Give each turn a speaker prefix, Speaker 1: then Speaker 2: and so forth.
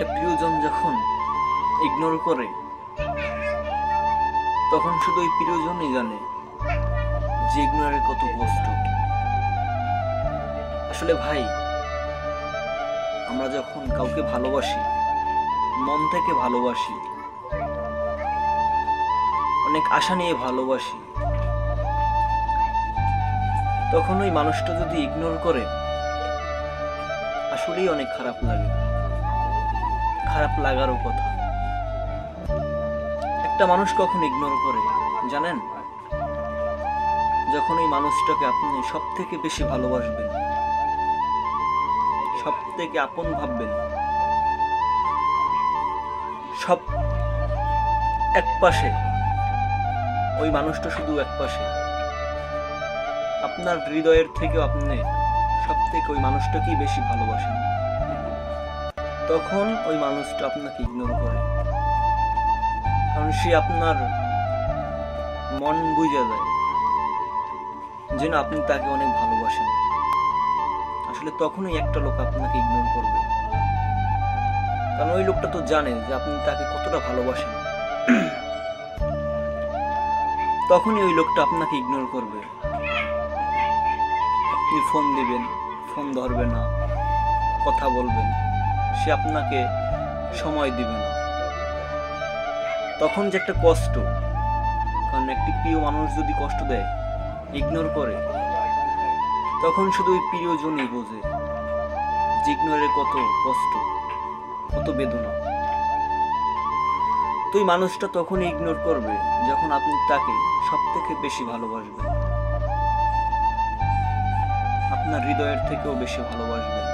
Speaker 1: একটা প্রিয়জন যখন ইগনোর করে তখন শুধু ওই প্রিয়জনই জানে যে ইগনোরের কত কষ্ট। আসলে ভাই, আমরা যখন কাউকে ভালোবাসি, মন থেকে ভালোবাসি, অনেক আশা নিয়ে ভালোবাসি, তখন ওই মানুষটা যদি ইগনোর করে আসলেই অনেক খারাপ লাগে। খারাপ লাগারও কথা। একটা মানুষ কখন ইগনোর করে জানেন? যখন ওই মানুষটাকে আপনি সব থেকে বেশি ভালোবাসবেন, সব থেকে আপন ভাববেন, সব এক পাশে, ওই মানুষটা শুধু এক পাশে, আপনার হৃদয়ের থেকেও আপনি সব থেকে ওই মানুষটাকেই বেশি ভালোবাসেন, তখন ওই মানুষটা আপনাকে ইগনোর করে। কারণ সে আপনার মন বুঝে যায় যে না, আপনি তাকে অনেক ভালোবাসেন। আসলে তখনই একটা লোক আপনাকে ইগনোর করবে, কারণ ওই লোকটা তো জানে যে আপনি তাকে কতটা ভালোবাসেন। তখনই ওই লোকটা আপনাকে ইগনোর করবে। আপনি ফোন দিবেন, ফোন ধরবে না, কথা বলবেন, সে আপনাকে সময় দিবে না। তখন যে একটা কষ্ট, কারণ একটি প্রিয় মানুষ যদি কষ্ট দেয়, ইগনোর করে, তখন শুধু ওই প্রিয়জনই বোঝে যে ইগনোরের কত কষ্ট, কত বেদনা। তো ওই মানুষটা তখনই ইগনোর করবে যখন আপনি তাকে সব থেকে বেশি ভালোবাসবেন, আপনার হৃদয়ের থেকেও বেশি ভালোবাসবেন।